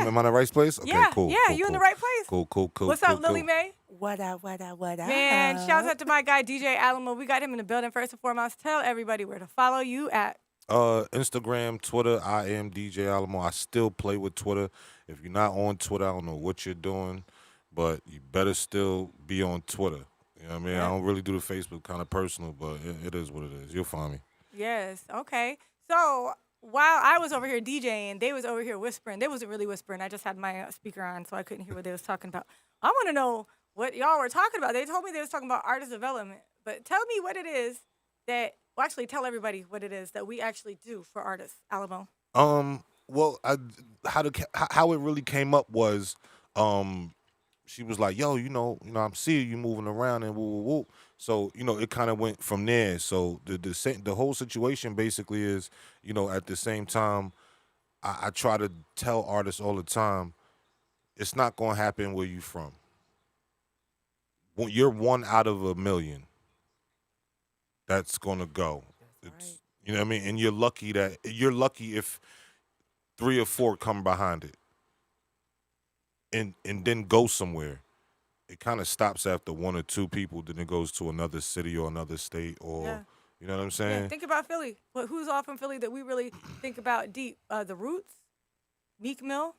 am I in the right place? Okay, Yeah, cool. yeah, Cool, you in the cool. right place. Cool, cool, cool, What's cool, up, Lily cool. Mae? What up, what up, what up? Man, shouts out to my guy DJ Alamo. We got him in the building. First and foremost, tell everybody where to follow you at. Instagram, Twitter, I am DJ Alamo. I still play with Twitter. If you're not on Twitter, I don't know what you're doing, but you better still be on Twitter. You know what I mean? Yeah. I don't really do the Facebook kind of personal, but it is what it is. You'll find me. Yes, okay. So while I was over here DJing, they was over here whispering. They wasn't really whispering. I just had my speaker on, so I couldn't hear what they was talking about. I want to know what y'all were talking about. They told me they was talking about artist development, but tell me what it is that. Well, actually, tell everybody what it is that we actually do for artists, Alamo. Well, how it really came up was, she was like, "Yo, I'm seeing you moving around and woo woo woo." So it kind of went from there. So the whole situation basically is, at the same time, I try to tell artists all the time, it's not gonna happen where you from. You're one out of a million that's gonna go. It's You know what I mean, and you're lucky if 3 or 4 come behind it, and then go somewhere. It kind of stops after 1 or 2 people, then it goes to another city or another state, or Yeah. you know what I'm Yeah, saying? think about Philly. Who's all from Philly that we really think about deep? The Roots, Meek Mill.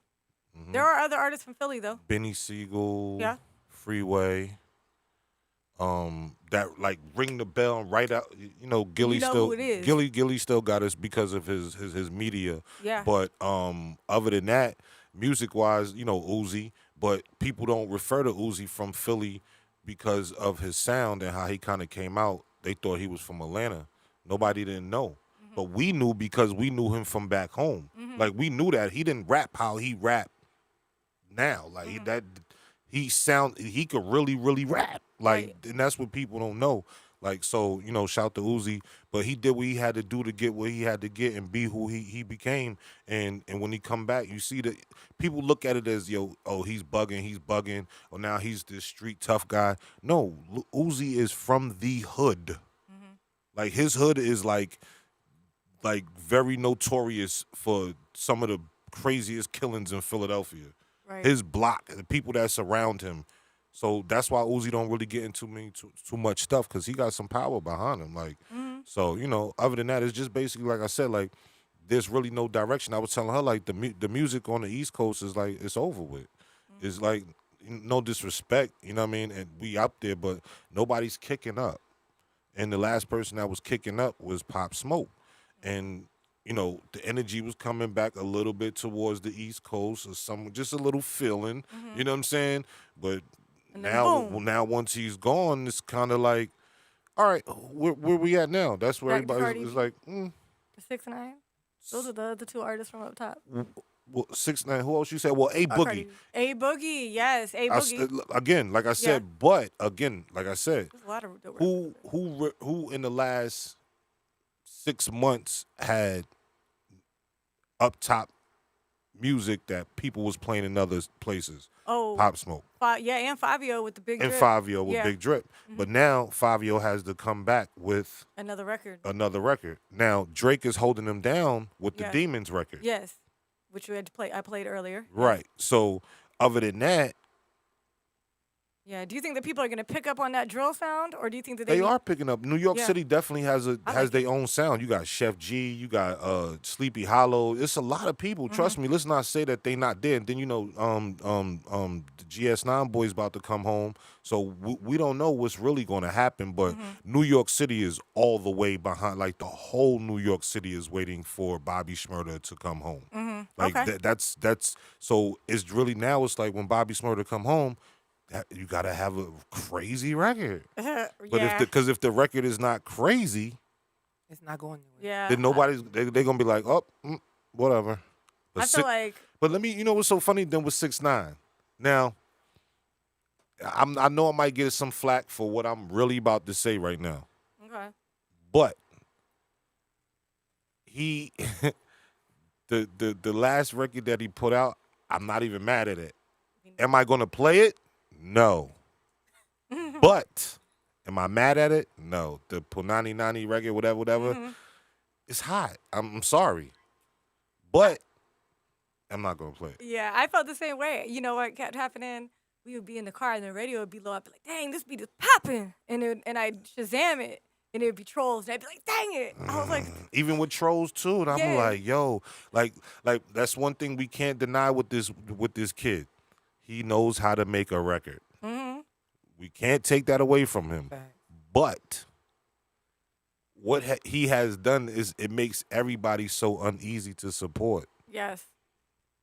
There are other artists from Philly though. Benny Siegel, Yeah. Freeway. That like ring the bell right out. Gilly You know still who it is. Gilly still got us because of his media. Yeah. But other than that, music wise, Uzi. But people don't refer to Uzi from Philly because of his sound and how he kind of came out. They thought he was from Atlanta. Nobody didn't know. But we knew because we knew him from back home. Like we knew that he didn't rap how he rap now. Like he could really, really rap. Like, Right. and that's what people don't know. Like, so, shout to Uzi, but he did what he had to do to get what he had to get and be who he became. And when he come back, you see that people look at it as, he's bugging, or now he's this street tough guy. No, Uzi is from the hood. Like, his hood is like very notorious for some of the craziest killings in Philadelphia. Right. His block, the people that surround him. So that's why Uzi don't really get into too much stuff, because he got some power behind him. Like, so other than that, it's just basically like I said, like there's really no direction. I was telling her like the music on the East Coast is like it's over with. It's like no disrespect, you know what I mean? And we up there, but nobody's kicking up. And the last person that was kicking up was Pop Smoke, and the energy was coming back a little bit towards the East Coast, or just a little feeling, you know what I'm saying? But And then boom. now once he's gone, it's kind of like, all right, where we at now? That's where Back to everybody is like, The 6ix9ine. Those are the 2 artists from up top. well, 6ix9ine. Who else you said? Well, A Boogie. A Boogie, yes, A Boogie. Again, like I said, but again, like I said, There's a lot of dope who in the last 6 months had up top music that people was playing in other places? Oh, Pop Smoke. and Fabio with the big And drip. Fabio with Yeah. Big Drip. But now Fabio has to come back with Another record. another record. Now Drake is holding him down with the Yeah. Demons record. Yes, which we had to play. I played earlier. Right. So other than that, Yeah. Do you think that people are gonna pick up on that drill sound, or do you think that they are picking up. New York Yeah. City definitely has I like their own sound. You got Chef G, you got Sleepy Hollow. It's a lot of people. Trust me. Let's not say that they not there. And then the GS9 boys about to come home. So we don't know what's really going to happen. But New York City is all the way behind. Like the whole New York City is waiting for Bobby Shmurda to come home. Like Okay. that's so it's really now. It's like when Bobby Shmurda come home, you gotta have a crazy record. But Yeah. if the record is not crazy, It's not going anywhere. Yeah. then nobody's they're gonna be like, oh, whatever. But I feel like but let me, what's so funny then with 6ix9ine. Now, I know I might get some flack for what I'm really about to say right now, okay. but he the last record that he put out, I'm not even mad at it. Am I gonna play it? No. But am I mad at it? No. The Punani Nani record, whatever, it's hot. I'm sorry. But I'm not gonna play it. Yeah, I felt the same way. You know what kept happening? We would be in the car and the radio would be low. I'd be like, dang, this beat is popping. And I'd Shazam it and it would be trolls. And I'd be like, dang it. I was like, Even with trolls too, and I'm Yeah. like, yo, like that's one thing we can't deny with this kid. He knows how to make a record. mm-hmm. We can't take that away from him. Facts. But what he has done is it makes everybody so uneasy to support. Yes.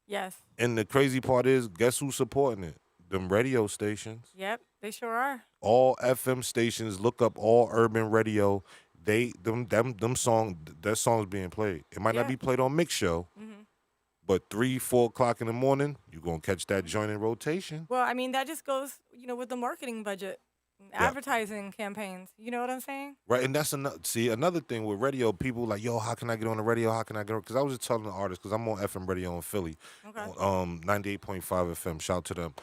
Yes. And the crazy part is, guess who's supporting it? Them radio stations. Yep. They sure are. All FM stations, look up all urban radio. Them songs being played. It might not Yeah. be played on Mix Show, Mm-hmm. but 3-4 o'clock in the morning, you're gonna catch that joint in rotation. Well, I mean, that just goes, with the marketing budget, and advertising campaigns. You know what I'm saying? Right, and that's another thing with radio. People like, yo, how can I get on the radio? How can I get on? Because I was just telling the artist, because I'm on FM radio in Philly, Okay. 98.5 FM. Shout to them.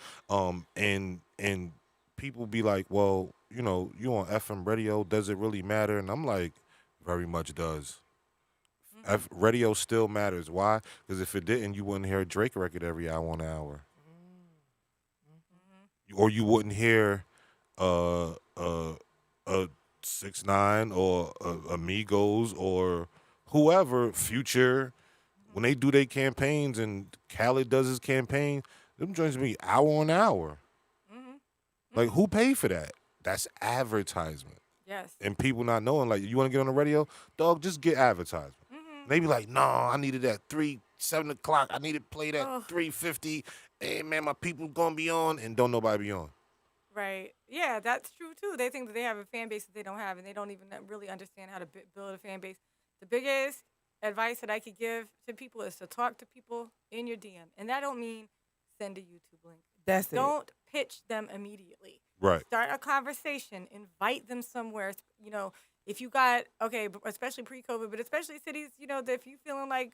And people be like, well, you on FM radio, does it really matter? And I'm like, very much does. Radio still matters. Why? Because if it didn't, you wouldn't hear a Drake record every hour on hour, or you wouldn't hear a 6ix9ine or Amigos or whoever, Future, when they do their campaigns and Khaled does his campaign, them joints be hour on hour. Like, who paid for that? That's advertisement. Yes. And people not knowing, like, you want to get on the radio? Dog, just get advertisement. They be like, no, I needed at 7 o'clock. I need it played at 3:50. Hey, man, my people going to be on, and don't nobody be on. Right. Yeah, that's true too. They think that they have a fan base that they don't have, and they don't even really understand how to build a fan base. The biggest advice that I could give to people is to talk to people in your DM, and that don't mean send a YouTube link. That's it. Don't pitch them immediately. Right. Start a conversation. Invite them somewhere. If you got especially pre-COVID, but especially cities, that if you feeling like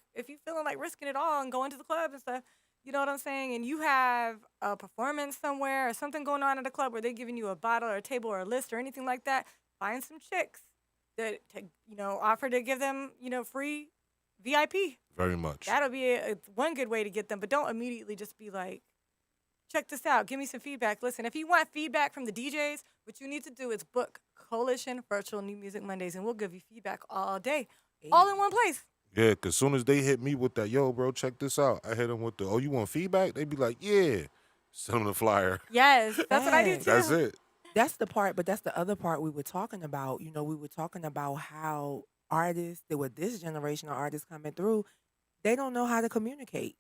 risking it all and going to the club and stuff. You know what I'm saying? And you have a performance somewhere or something going on at a club where they're giving you a bottle or a table or a list or anything like that. Find some chicks that offer to give them free VIP. Very much. That'll be one good way to get them. But don't immediately just be like, check this out. Give me some feedback. Listen, if you want feedback from the DJs, what you need to do is book Coalition Virtual New Music Mondays, and we'll give you feedback all day, all in one place. Yeah, because soon as they hit me with that, yo, bro, check this out. I hit them with oh, you want feedback? They be like, yeah. Send them the flyer. Yes, that's what I do too. That's it. That's the part, but that's the other part we were talking about. We were talking about how artists, that with this generation of artists coming through, they don't know how to communicate.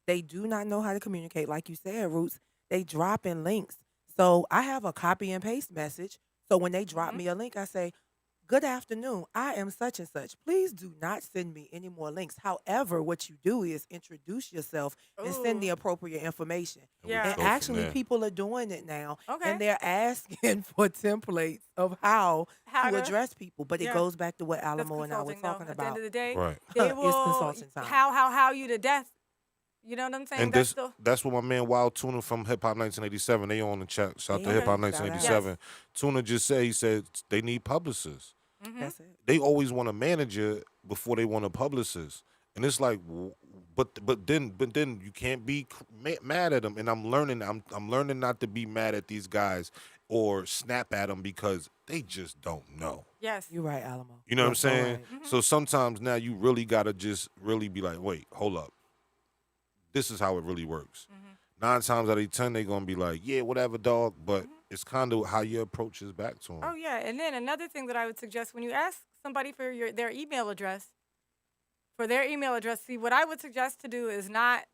They do not know how to communicate. Like you said, Roots, they drop in links. So I have a copy and paste message. So when they drop me a link, I say, good afternoon. I am such and such. Please do not send me any more links. However, what you do is introduce yourself and send the appropriate information. Yeah. And actually, people are doing it now. Okay. And they're asking for templates of how How to to- address people. But it Yeah. goes back to what That's Alamo and I were consulting, though. talking At the end about. of the day, Right. they It's will consulting time. how you to death. You know what I'm saying? And That's the that's what my man Wild Tuna from Hip Hop 1987, they on the chat. Shout out to Yeah, Hip Hop shout out. 1987. Tuna just said, he said they need publicists. That's it. They always want a manager before they want a publicist. And it's like, but then you can't be mad at them. And I'm learning not to be mad at these guys or snap at them because they just don't know. yes. You're right, Alamo. You know what I'm You're so saying? right. So sometimes now you really gotta just really be like, wait, hold up. This is how it really works. 9 times out of 10, they gonna be like, yeah, whatever, dog. But it's kind of how your approach is back to them. Oh yeah, and then another thing that I would suggest when you ask somebody for their email address, see, what I would suggest to do is not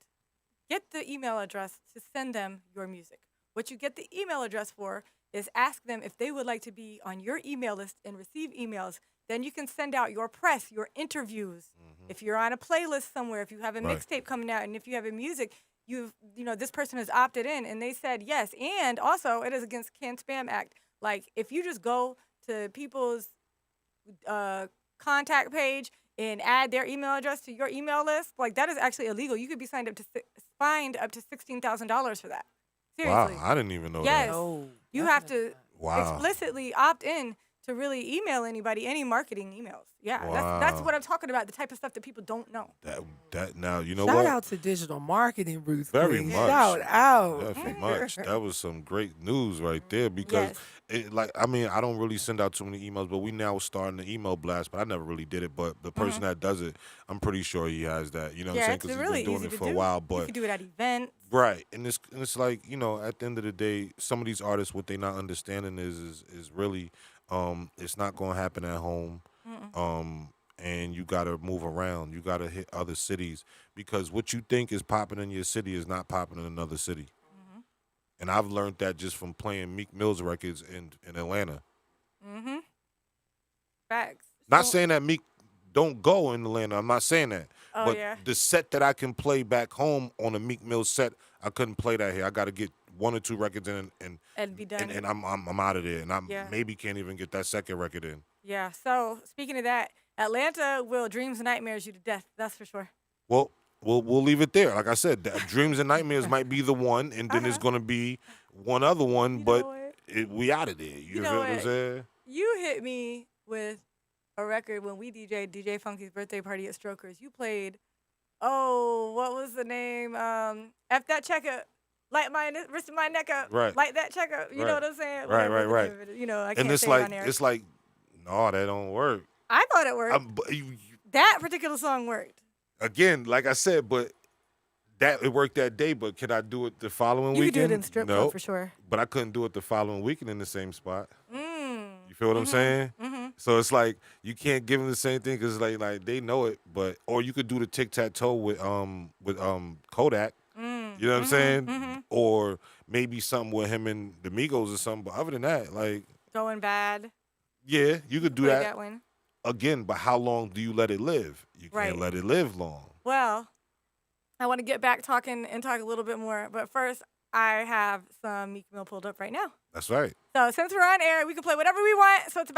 get the email address to send them your music. What you get the email address for is ask them if they would like to be on your email list and receive emails. Then you can send out your press, your interviews. If you're on a playlist somewhere, if you have a Right. mixtape coming out, and if you have a music, this person has opted in and they said yes. And also, it is against Can Spam Act. Like, if you just go to people's contact page and add their email address to your email list, like, that is actually illegal. You could be fined up to $16,000 for that. Seriously. Wow, I didn't even know Yes. that. No, You have definitely to not. Wow. explicitly opt in to really email anybody, any marketing emails. Yeah, that's Wow. what I'm talking about. The type of stuff that people don't know. That now you know Shout what? out to digital marketing, Bruce. Very Queen. much. Shout out. Definitely much. That was some great news right there because Yes. I don't really send out too many emails, but we now starting the email blast. But I never really did it. But the person that does it, I'm pretty sure he has that. You know what I'm Yeah, saying? it's Because really he's been easy doing it to for a do. while. You But can do it at events. right, and it's like at the end of the day, some of these artists, what they not understanding is really, it's not going to happen at home. And you got to move around. You got to hit other cities because what you think is popping in your city is not popping in another city. And I've learned that just from playing Meek Mill's records in Atlanta. Facts. Not So- saying that Meek don't go in Atlanta. I'm not saying that. Oh, but yeah. the set that I can play back home on a Meek Mill set, I couldn't play that here. I got to get 1 or 2 records in It'd be done. and I'm out of there. And I Yeah. maybe can't even get that second record in. Yeah. So speaking of that, Atlanta will dreams and nightmares you to death. That's for sure. Well, we'll leave it there. Like I said, Dreams and Nightmares might be the one, and then there's going to be one other one, You but know what? we out of there. You know feel what I'm what? saying? You hit me with a record when we DJ'd DJ Funky's birthday party at Strokers. You played, what was the name? F that checkup. Light my wrist and my neck up. Right. Light that checkup. You know Right. what I'm saying? Right, Whatever the right. name of it is. You know, I can't And it's say like it on air. it's like, no, that don't work. I thought it worked. But That particular song worked. again, like I said, but it worked that day. But can I do it the following You could weekend? do it in strip no, club for sure. but I couldn't do it the following weekend in the same spot. Mm. You feel what I'm saying? Mm-hmm. So it's like you can't give them the same thing because like they know it, but or you could do the tic tac toe with Kodak. You know what I'm saying? Or maybe something with him and the Migos or something. But other than that, like Going bad. yeah, you could do Played that that one. again. But how long do you let it live? You Right. can't let it live long. Well, I want to get back talking and talk a little bit more. But first, I have some Meek Mill pulled up right now. That's right. So since we're on air, we can play whatever we want. So it's about